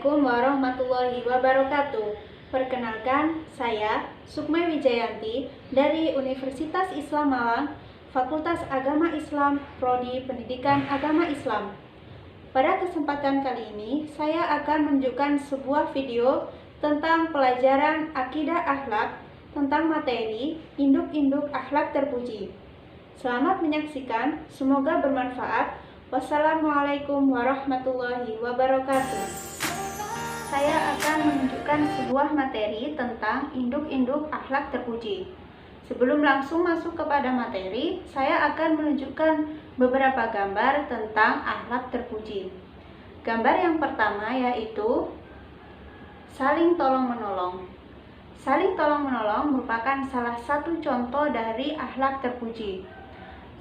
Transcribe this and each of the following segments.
Assalamualaikum warahmatullahi wabarakatuh. Perkenalkan, saya Sukma Wijayanti dari Universitas Islam Malang, Fakultas Agama Islam, Prodi Pendidikan Agama Islam. Pada kesempatan kali ini, saya akan menunjukkan sebuah video tentang pelajaran akidah akhlak tentang materi induk-induk akhlak terpuji. Selamat menyaksikan, semoga bermanfaat. Wassalamualaikum warahmatullahi wabarakatuh. Saya akan menunjukkan sebuah materi tentang induk-induk akhlak terpuji. Sebelum langsung masuk kepada materi, saya akan menunjukkan beberapa gambar tentang akhlak terpuji. Gambar yang pertama yaitu saling tolong-menolong. Saling tolong-menolong merupakan salah satu contoh dari akhlak terpuji.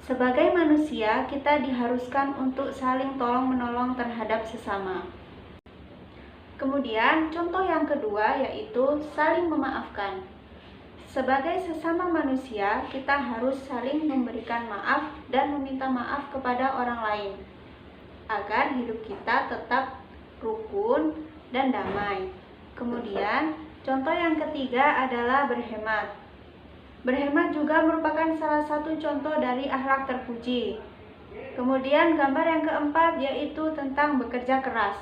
Sebagai manusia, kita diharuskan untuk saling tolong-menolong terhadap sesama. Kemudian, contoh yang kedua yaitu saling memaafkan. Sebagai sesama manusia, kita harus saling memberikan maaf dan meminta maaf kepada orang lain, agar hidup kita tetap rukun dan damai. Kemudian, contoh yang ketiga adalah berhemat. Berhemat juga merupakan salah satu contoh dari akhlak terpuji. Kemudian gambar yang keempat yaitu tentang bekerja keras.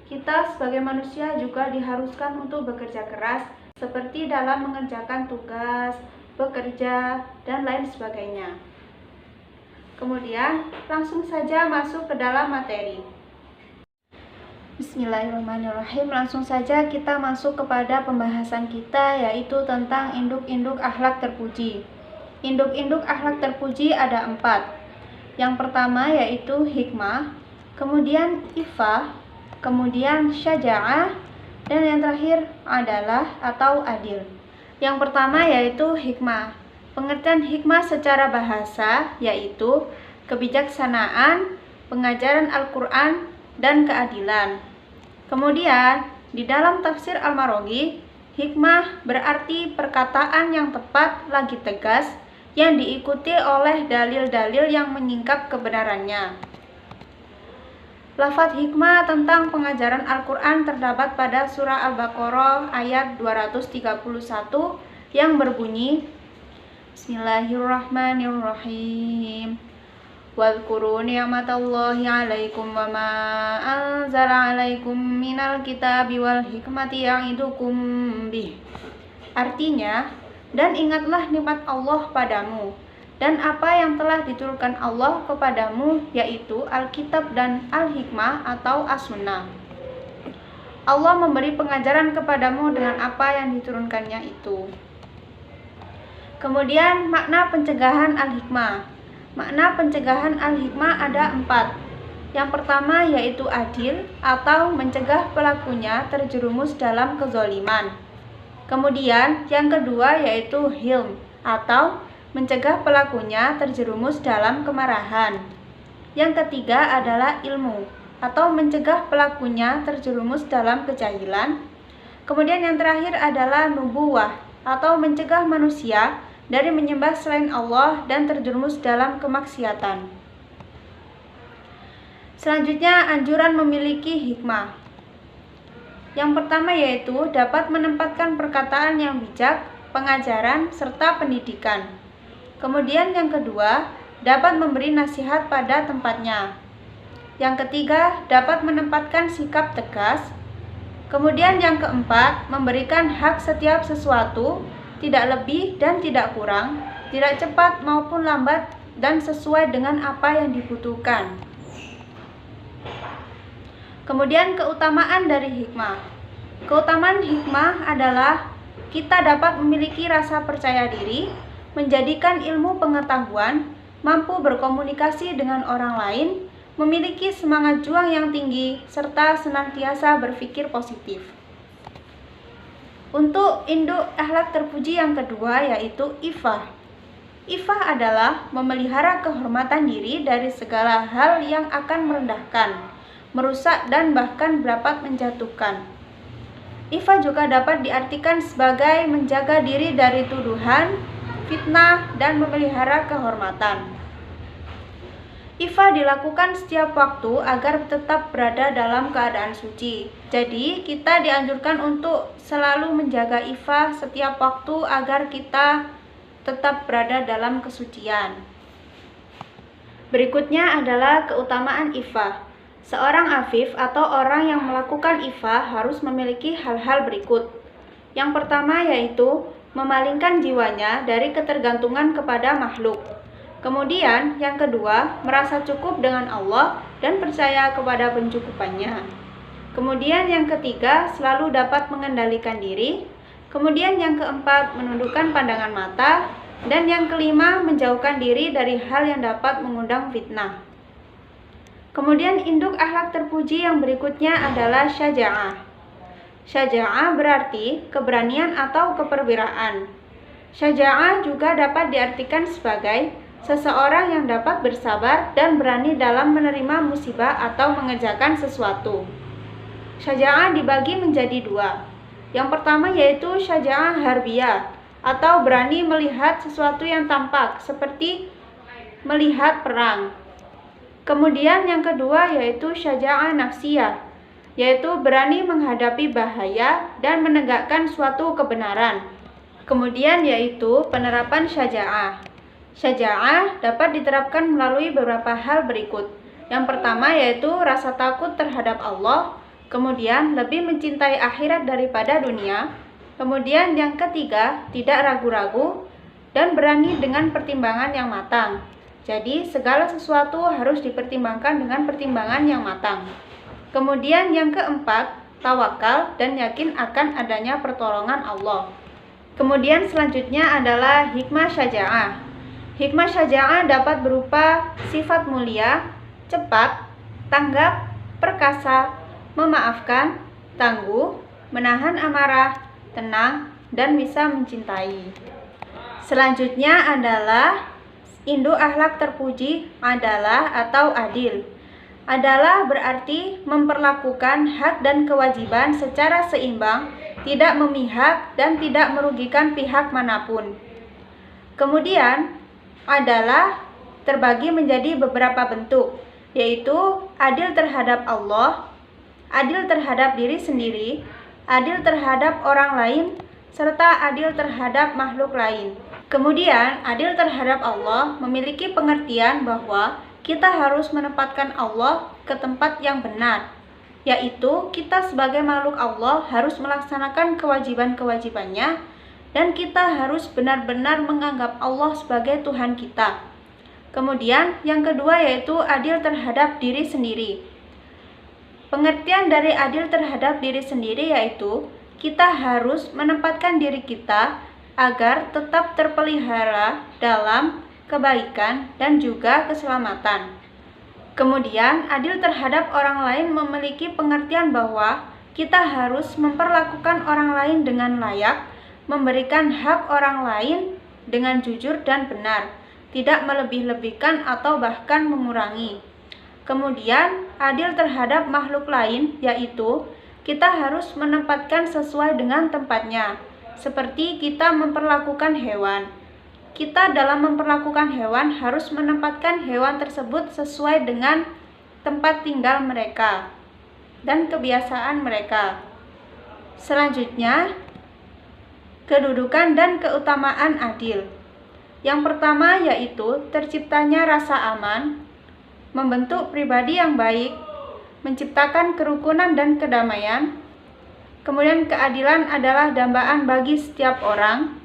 Kita sebagai manusia juga diharuskan untuk bekerja keras seperti dalam mengerjakan tugas, bekerja, dan lain sebagainya. Kemudian langsung saja masuk ke dalam materi. Bismillahirrahmanirrahim. Langsung saja kita masuk kepada pembahasan kita yaitu tentang induk-induk akhlak terpuji. Induk-induk akhlak terpuji ada 4. Yang pertama yaitu hikmah, kemudian ifah, kemudian syaja'ah, dan yang terakhir adalah atau adil. Yang pertama yaitu hikmah. Pengertian hikmah secara bahasa yaitu kebijaksanaan, pengajaran Al-Quran, dan keadilan. Kemudian di dalam tafsir Al-Maroghi, hikmah berarti perkataan yang tepat lagi tegas yang diikuti oleh dalil-dalil yang menyingkap kebenarannya. Lafaz hikmah tentang pengajaran Al-Quran terdapat pada surah Al-Baqarah ayat 231 yang berbunyi Bismillahirrahmanirrahim. Wadhkuru ni'matallahi 'alaikum wa ma anzala 'alaikum minal kitabi wal hikmati ya'idukum bih. Artinya, dan ingatlah nikmat Allah padamu dan apa yang telah diturunkan Allah kepadamu, yaitu Alkitab dan Al-Hikmah atau As-Sunnah. Allah memberi pengajaran kepadamu dengan apa yang diturunkannya itu. Kemudian makna pencegahan Al-Hikmah. Makna pencegahan Al-Hikmah ada 4. Yang pertama yaitu adil atau mencegah pelakunya terjerumus dalam kezaliman. Kemudian yang kedua yaitu hilm atau mencegah pelakunya terjerumus dalam kemarahan. Yang ketiga adalah ilmu atau mencegah pelakunya terjerumus dalam kejahilan. Kemudian yang terakhir adalah nubuwah atau mencegah manusia dari menyembah selain Allah dan terjerumus dalam kemaksiatan. Selanjutnya, anjuran memiliki hikmah. Yang pertama yaitu dapat menempatkan perkataan yang bijak, pengajaran, serta pendidikan. Kemudian yang kedua, dapat memberi nasihat pada tempatnya. Yang ketiga, dapat menempatkan sikap tegas. Kemudian yang keempat, memberikan hak setiap sesuatu, tidak lebih dan tidak kurang, tidak cepat maupun lambat, dan sesuai dengan apa yang dibutuhkan. Kemudian keutamaan dari hikmah. Keutamaan hikmah adalah kita dapat memiliki rasa percaya diri, menjadikan ilmu pengetahuan, mampu berkomunikasi dengan orang lain, memiliki semangat juang yang tinggi, serta senantiasa berpikir positif. Untuk induk akhlak terpuji yang kedua yaitu ifah. Ifah adalah memelihara kehormatan diri dari segala hal yang akan merendahkan, merusak, dan bahkan dapat menjatuhkan. Ifah juga dapat diartikan sebagai menjaga diri dari tuduhan, fitnah, dan memelihara kehormatan. Ifah dilakukan setiap waktu agar tetap berada dalam keadaan suci. Jadi, kita dianjurkan untuk selalu menjaga ifah setiap waktu agar kita tetap berada dalam kesucian. Berikutnya adalah keutamaan ifah. Seorang afif atau orang yang melakukan ifah harus memiliki hal-hal berikut. Yang pertama yaitu memalingkan jiwanya dari ketergantungan kepada makhluk. Kemudian yang kedua, merasa cukup dengan Allah dan percaya kepada pencukupannya. Kemudian yang ketiga, selalu dapat mengendalikan diri. Kemudian yang keempat, menundukkan pandangan mata. Dan yang kelima, menjauhkan diri dari hal yang dapat mengundang fitnah. Kemudian induk akhlak terpuji yang berikutnya adalah syaja'ah. Syaja'ah berarti keberanian atau keperwiraan. Syaja'ah juga dapat diartikan sebagai seseorang yang dapat bersabar dan berani dalam menerima musibah atau mengerjakan sesuatu. Syaja'ah dibagi menjadi dua. Yang pertama yaitu syaja'ah harbiyah atau berani melihat sesuatu yang tampak seperti melihat perang. Kemudian yang kedua yaitu syaja'ah nafsiyah, yaitu berani menghadapi bahaya dan menegakkan suatu kebenaran. Kemudian yaitu penerapan syaja'ah. Syaja'ah dapat diterapkan melalui beberapa hal berikut. Yang pertama yaitu rasa takut terhadap Allah, kemudian lebih mencintai akhirat daripada dunia, kemudian yang ketiga tidak ragu-ragu dan berani dengan pertimbangan yang matang. Jadi segala sesuatu harus dipertimbangkan dengan pertimbangan yang matang. Kemudian yang keempat, tawakal dan yakin akan adanya pertolongan Allah. Kemudian selanjutnya adalah hikmah syaja'ah. Hikmah syaja'ah dapat berupa sifat mulia, cepat, tanggap, perkasa, memaafkan, tangguh, menahan amarah, tenang, dan bisa mencintai. Selanjutnya adalah induk akhlak terpuji adalah atau adil. Adalah berarti memperlakukan hak dan kewajiban secara seimbang, tidak memihak dan tidak merugikan pihak manapun. Kemudian adalah terbagi menjadi beberapa bentuk, yaitu adil terhadap Allah, adil terhadap diri sendiri, adil terhadap orang lain, serta adil terhadap makhluk lain. Kemudian, adil terhadap Allah memiliki pengertian bahwa kita harus menempatkan Allah ke tempat yang benar, yaitu kita sebagai makhluk Allah harus melaksanakan kewajiban-kewajibannya dan kita harus benar-benar menganggap Allah sebagai Tuhan kita. Kemudian yang kedua yaitu adil terhadap diri sendiri. Pengertian dari adil terhadap diri sendiri yaitu kita harus menempatkan diri kita agar tetap terpelihara dalam kebaikan dan juga keselamatan. Kemudian adil terhadap orang lain memiliki pengertian bahwa kita harus memperlakukan orang lain dengan layak, memberikan hak orang lain dengan jujur dan benar, tidak melebih-lebihkan atau bahkan mengurangi. Kemudian, adil terhadap makhluk lain, yaitu kita harus menempatkan sesuai dengan tempatnya, seperti kita memperlakukan hewan. Kita dalam memperlakukan hewan harus menempatkan hewan tersebut sesuai dengan tempat tinggal mereka dan kebiasaan mereka. Selanjutnya, kedudukan dan keutamaan adil. Yang pertama yaitu terciptanya rasa aman, membentuk pribadi yang baik, menciptakan kerukunan dan kedamaian. Kemudian keadilan adalah dambaan bagi setiap orang.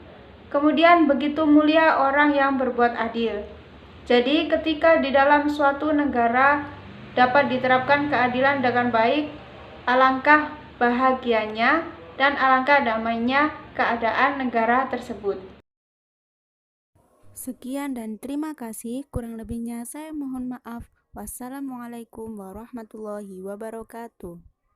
Kemudian begitu mulia orang yang berbuat adil. Jadi ketika di dalam suatu negara dapat diterapkan keadilan dengan baik, alangkah bahagianya dan alangkah damainya keadaan negara tersebut. Sekian dan terima kasih. Kurang lebihnya saya mohon maaf. Wassalamualaikum warahmatullahi wabarakatuh.